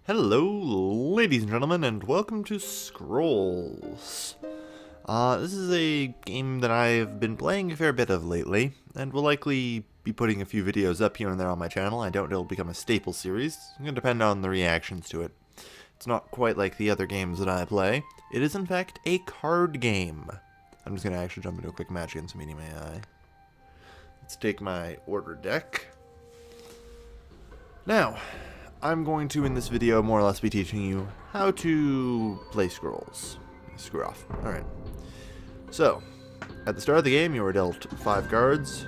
Hello, ladies and gentlemen, and welcome to Scrolls. This is a game that I've been playing a fair bit of lately, and will likely be putting a few videos up here and there on my channel. I doubt it'll become a staple series. It's going to depend on the reactions to it. It's not quite like the other games that I play. It is, in fact, a card game. I'm just going to actually jump into a quick match against Medium AI. Let's take my order deck. Now, I'm going to, in this video, more or less be teaching you how to play Scrolls. Screw off. Alright. So, at the start of the game, you are dealt 5 cards.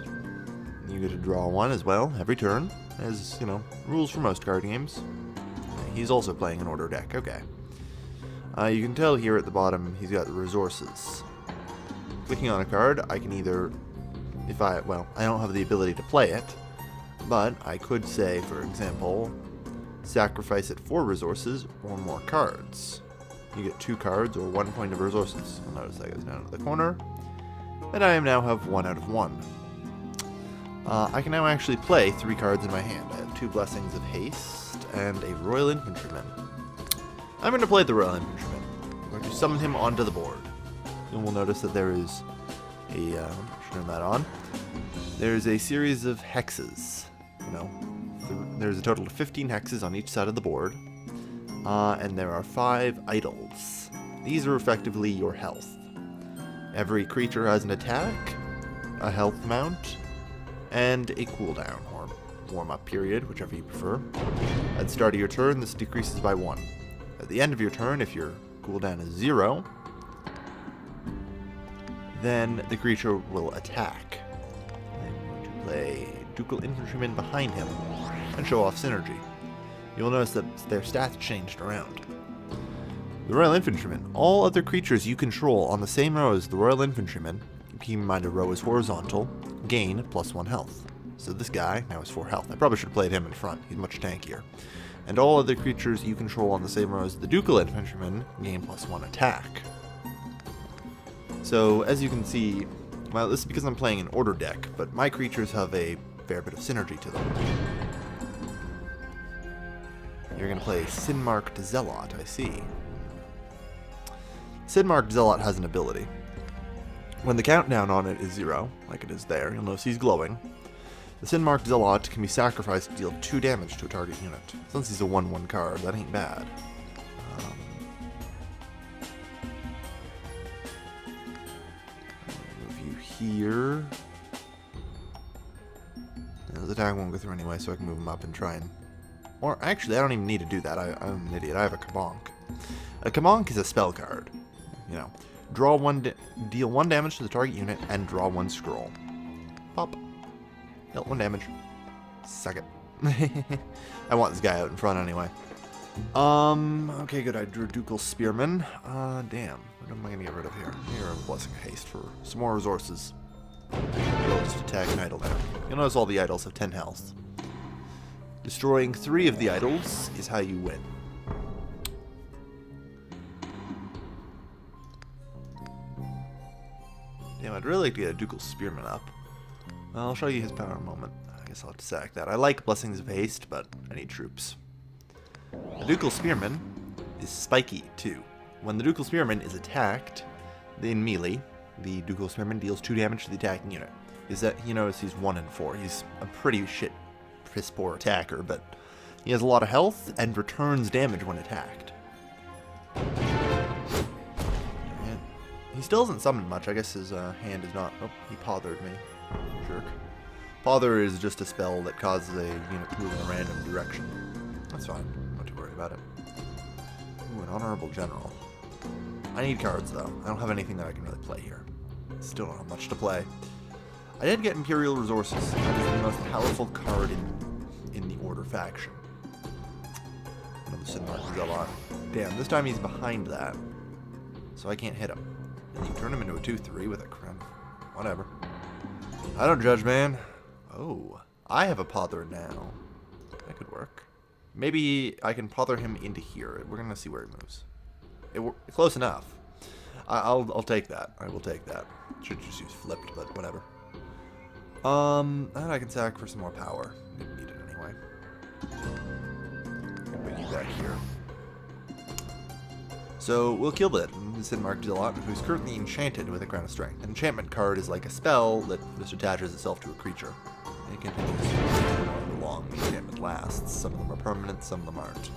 You get to draw one as well, every turn, as, you know, rules for most card games. He's also playing an order deck, okay. You can tell here at the bottom, he's got the resources. Clicking on a card, I can either, I don't have the ability to play it, but I could say, for example, sacrifice it for resources or more cards. You get 2 cards or 1 point of resources. You'll notice that goes down to the corner. And I now have 1 out of 1. I can now actually play 3 cards in my hand. I have 2 Blessings of Haste and a Royal Infantryman. I'm going to play the Royal Infantryman. I'm going to summon him onto the board. You will notice that there is a, turn that on. There's a series of hexes. There's a total of 15 hexes on each side of the board, and there are 5 idols. These are effectively your health. Every creature has an attack, a health mount, and a cooldown, or warm-up period, whichever you prefer. At the start of your turn, this decreases by 1. At the end of your turn, if your cooldown is 0, then the creature will attack. I'm going to play Ducal Infantryman behind him and show off synergy. You'll notice that their stats changed around. The Royal Infantryman. All other creatures you control on the same row as the Royal Infantryman, keep in mind a row is horizontal, gain +1 health. So this guy now has 4 health. I probably should have played him in front. He's much tankier. And all other creatures you control on the same row as the Ducal Infantryman gain +1 attack. So as you can see, well, this is because I'm playing an order deck, but my creatures have a fair bit of synergy to them. You're going to play Sin-Marked Zealot, I see. Sin-Marked Zealot has an ability. When the countdown on it is 0, like it is there, you'll notice he's glowing. The Sin-Marked Zealot can be sacrificed to deal 2 damage to a target unit. Since he's a 1/1 card, that ain't bad. Move you here. His attack won't go through anyway, so I can move him up and try and... Or, actually, I don't even need to do that. I'm an idiot. I have a Kabonk. A Kabonk is a spell card. You know, draw 1, deal 1 damage to the target unit, and draw 1 scroll. Pop. Dealt 1 damage. Suck it. I want this guy out in front anyway. Okay, good. I drew Ducal Spearman. Damn. What am I going to get rid of here? Here, a Blessing of Haste for some more resources. You'll just attack an idol now. You'll notice all the idols have 10 health. Destroying 3 of the idols is how you win. Damn, I'd really like to get a Ducal Spearman up. I'll show you his power in a moment. I guess I'll have to sack that. I like Blessings of Haste, but I need troops. The Ducal Spearman is spiky, too. When the Ducal Spearman is attacked, in melee, the Ducal Spearman deals 2 damage to the attacking unit. Is that, you notice he's 1 and 4. He's a pretty piss poor attacker, but he has a lot of health and returns damage when attacked. And he still hasn't summoned much. I guess his hand is not... Oh, he pothered me. Jerk. Pother is just a spell that causes a unit to move in a random direction. That's fine. I'm not too worried about it. Ooh, an Honorable General. I need cards, though. I don't have anything that I can really play here. Still don't have much to play. I did get Imperial Resources. That is the most powerful card in the Order faction. Another Sin-Marked Zealot. Damn, this time he's behind that. So I can't hit him. And you turn him into a 2/3 with a crown. Whatever. I don't judge, man. Oh, I have a Pother now. That could work. Maybe I can Pother him into here. We're going to see where he moves. Close enough. I'll take that. I will take that. Should just use flipped, but whatever. And I can sack for some more power. Didn't need it anyway. back here. So we'll kill it. This is Mark Dillot, who's currently enchanted with a Crown of Strength. An enchantment card is like a spell that just attaches itself to a creature. It continues however long the enchantment lasts. Some of them are permanent, some of them aren't.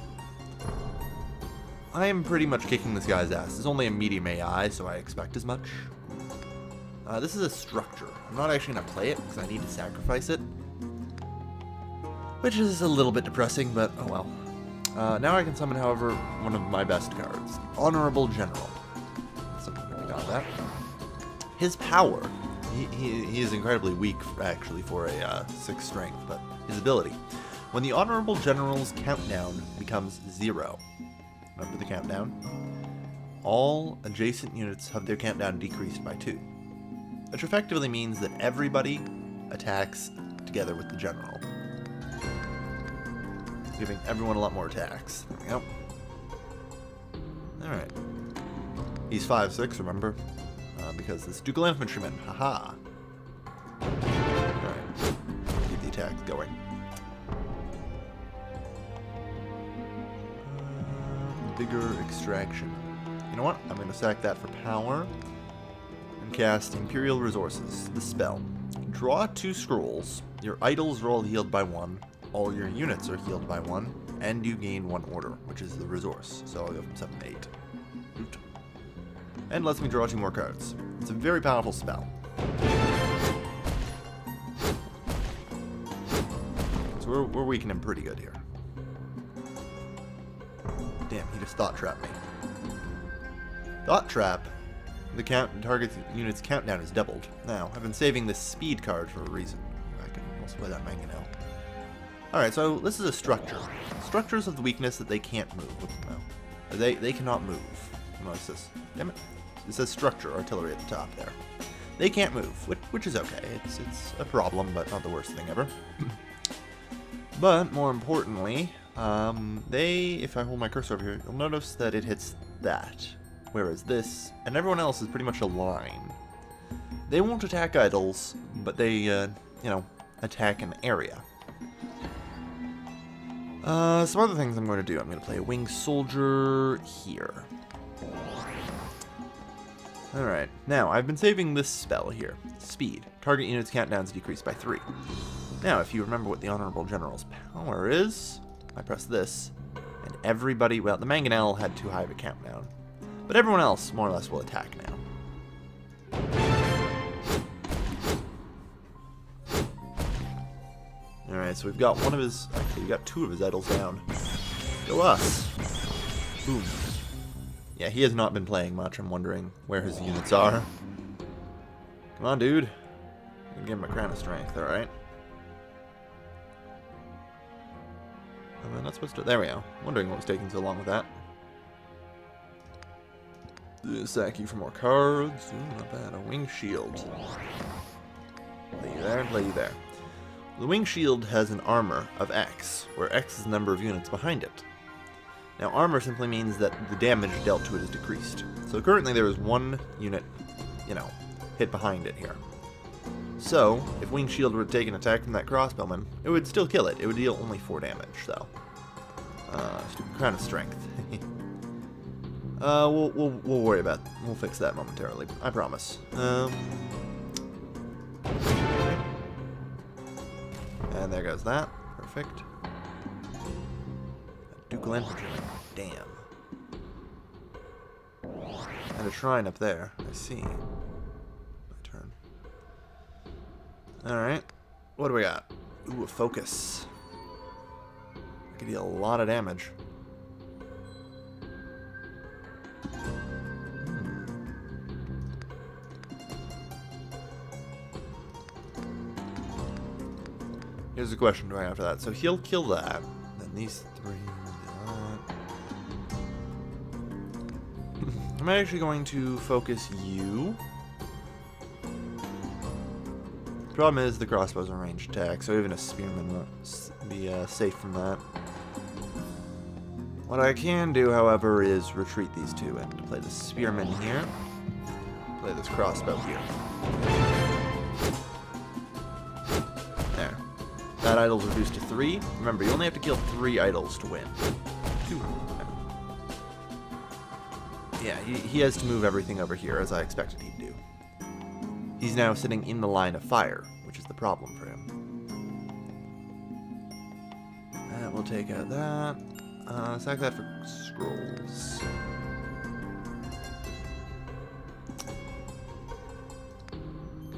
I am pretty much kicking this guy's ass. It's only a medium AI, so I expect as much. This is a structure. I'm not actually going to play it because I need to sacrifice it. Which is a little bit depressing, but oh well. Now I can summon, however, one of my best cards. Honorable General. Something we got that. His power. He is incredibly weak, actually, for a 6 strength, but his ability. When the Honorable General's countdown becomes 0. Remember the countdown? All adjacent units have their countdown decreased by 2. Which effectively means that everybody attacks together with the General. Giving everyone a lot more attacks. There we go. Alright. He's 5'6", remember? Because this Ducal Infantryman. Haha. Alright. Keep the attacks going. Bigger Extraction. You know what? I'm going to sack that for power. And cast Imperial Resources. The spell. Draw 2 scrolls. Your idols are all healed by 1. All your units are healed by 1. And you gain 1 order, which is the resource. So I'll go from 7 to 8. Oot. And lets me draw 2 more cards. It's a very powerful spell. So we're weakening pretty good here. Damn, he just Thought Trapped me. Thought Trap. The target unit's countdown is doubled. Now, I've been saving this speed card for a reason. I can also play that mangonel. Alright, so this is a structure. Structures have the weakness that they can't move. No. They cannot move. What's this? Damn it. It says structure, artillery at the top there. They can't move, which is okay. It's a problem, but not the worst thing ever. But, more importantly, if I hold my cursor over here, you'll notice that it hits that. Whereas this, and everyone else is pretty much a line. They won't attack idols, but they, attack an area. Some other things I'm going to do. I'm going to play a winged soldier here. Alright, now I've been saving this spell here. Speed. Target unit's countdown's decreased by 3. Now, if you remember what the Honorable General's power is, I press this, and everybody, well, the mangonel had too high of a countdown. But everyone else, more or less, will attack now. Alright, so we've got one of his... Actually, we've got 2 of his idols down. Go us! Boom. Yeah, he has not been playing much. I'm wondering where his units are. Come on, dude. You can give him a Crown of Strength, alright? Am I not supposed to... There we go. Wondering what was taking so long with that. Sack you for more cards. Ooh, not bad. A wing shield. Play you there, play you there. The wing shield has an armor of X, where X is the number of units behind it. Now, armor simply means that the damage dealt to it is decreased. So currently there is 1 unit, hit behind it here. So, if wing shield were to take an attack from that crossbowman, it would still kill it. It would deal only 4 damage, though. Stupid Crown of Strength. We'll worry about it. We'll fix that momentarily. I promise. And there goes that. Perfect. Ducal Infantry. Damn. And a shrine up there. I see. My turn. Alright. What do we got? Ooh, a focus. I could deal a lot of damage. Here's the question right after that. So he'll kill that. Then these 3 will do that. I'm actually going to focus you. The problem is the crossbow's a ranged attack, so even a spearman won't be safe from that. What I can do, however, is retreat these 2 and play the spearman here. Play this crossbow here. That idol's reduced to 3. Remember, you only have to kill 3 idols to win. Yeah, he has to move everything over here, as I expected he'd do. He's now sitting in the line of fire, which is the problem for him. And we'll take out that. Sack that for scrolls.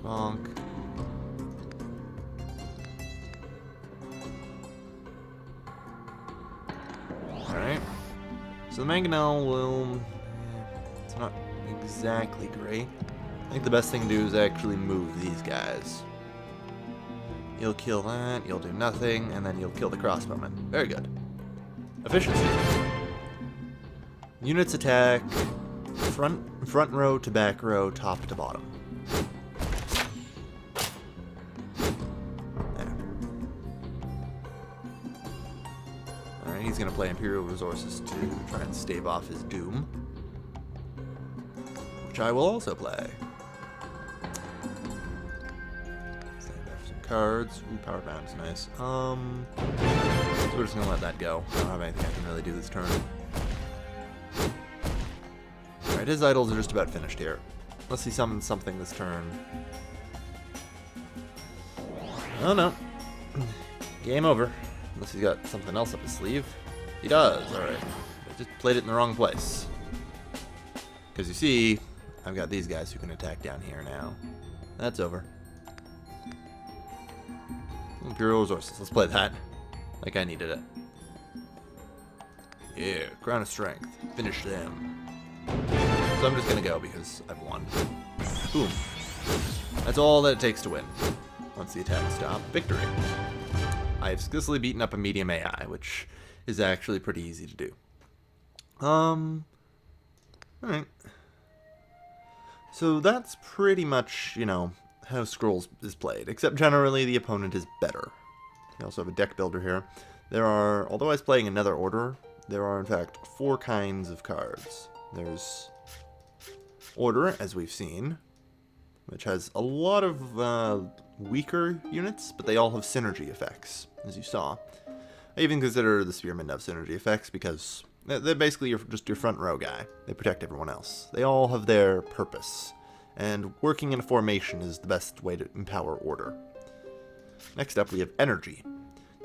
Bonk. Alright. So the mangonel will... it's not exactly great. I think the best thing to do is actually move these guys. You'll kill that, you'll do nothing, and then you'll kill the crossbowman. Very good. Efficiency. Units attack front row to back row, top to bottom. There. Alright, he's gonna play Imperial Resources to try and stave off his doom. Which I will also play. Cards. Ooh, power bound is nice. So we're just gonna let that go. I don't have anything I can really do this turn. Alright, his idols are just about finished here. Unless he summons something this turn. Oh no. Game over. Unless he's got something else up his sleeve. He does, alright. I just played it in the wrong place. Because you see, I've got these guys who can attack down here now. That's over. Imperial Resources. Let's play that. Like I needed it. Yeah, Crown of Strength. Finish them. So I'm just gonna go because I've won. Boom. That's all that it takes to win. Once the attacks stop, victory. I've successfully beaten up a medium AI, which is actually pretty easy to do. Alright. So that's pretty much, you know, how Scrolls is played, except generally the opponent is better. We also have a deck builder here. There are, although I was playing another order, there are in fact 4 kinds of cards. There's Order, as we've seen, which has a lot of weaker units, but they all have synergy effects, as you saw. I even consider the Spearmen to have synergy effects because they're basically just your front row guy. They protect everyone else. They all have their purpose. And working in a formation is the best way to empower order. Next up, we have energy.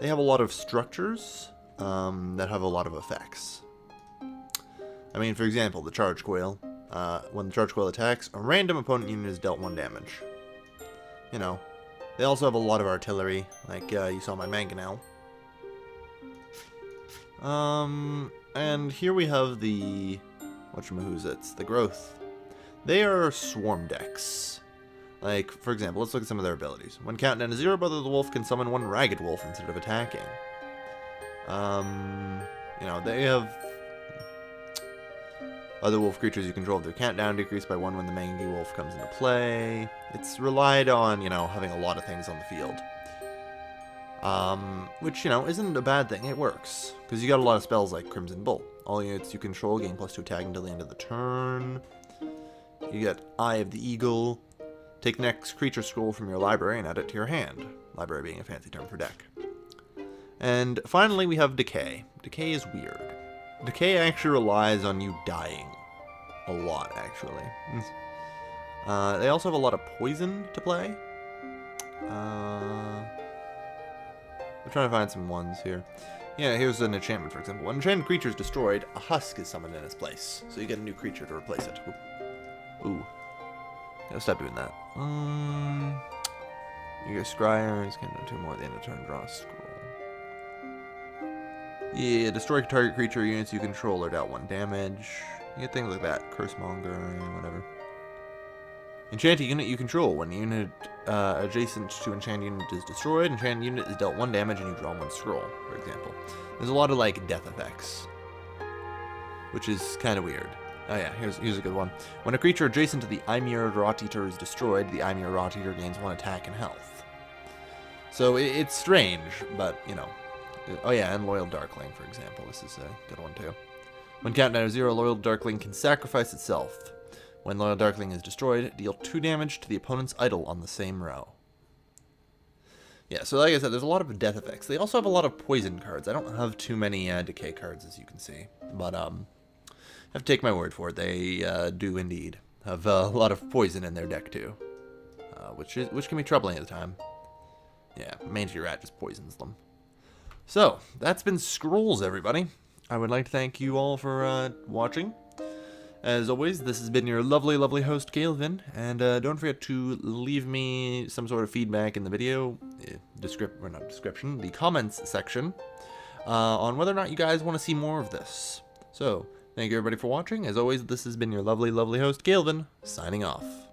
They have a lot of structures that have a lot of effects. I mean, for example, the charge coil. When the charge coil attacks, a random opponent unit is dealt 1 damage. You know, they also have a lot of artillery, like you saw my mangonel. And here we have the whatchamahoozits, the growth. They are swarm decks. Like, for example, let's look at some of their abilities. When countdown to 0, Brother the Wolf can summon 1 Ragged Wolf instead of attacking. You know, they have other wolf creatures you control have their countdown decreased by 1 when the Mangy Wolf comes into play. It's relied on, you know, having a lot of things on the field. Which, you know, isn't a bad thing. It works. Because you got a lot of spells like Crimson Bull. All units you control gain +2 attack until the end of the turn. You get Eye of the Eagle. Take the next creature scroll from your library and add it to your hand. Library being a fancy term for deck. And finally we have Decay. Decay is weird. Decay actually relies on you dying. A lot, actually. They also have a lot of poison to play. I'm trying to find some ones here. Yeah, here's an enchantment, for example. When an enchanted creature is destroyed, a husk is summoned in its place. So you get a new creature to replace it. Ooh. Gotta stop doing that. You get Scryer, he's gonna do 2 more at the end of turn, draw a scroll. Yeah, destroy target creature units you control are dealt 1 damage. You get things like that. Cursemonger, whatever. Enchant a unit you control. When a unit adjacent to enchanted unit is destroyed, enchanted unit is dealt 1 damage and you draw 1 scroll, for example. There's a lot of, like, death effects, which is kind of weird. Oh yeah, here's a good one. When a creature adjacent to the Ymir Rot Eater is destroyed, the Ymir Rot Eater gains 1 attack and health. So it's strange, but, you know. Oh yeah, and Loyal Darkling, for example. This is a good one, too. When countdown to 0, Loyal Darkling can sacrifice itself. When Loyal Darkling is destroyed, deal 2 damage to the opponent's idol on the same row. Yeah, so like I said, there's a lot of death effects. They also have a lot of poison cards. I don't have too many decay cards, as you can see. But, have to take my word for it. They do indeed have a lot of poison in their deck too, which can be troubling at the time. Yeah, Mangy Rat just poisons them. So that's been Scrolls, everybody. I would like to thank you all for watching. As always, this has been your lovely, lovely host, Calvin, and don't forget to leave me some sort of feedback in the video, the comments section, on whether or not you guys want to see more of this. So, thank you everybody for watching. As always, this has been your lovely, lovely host, Calvin, signing off.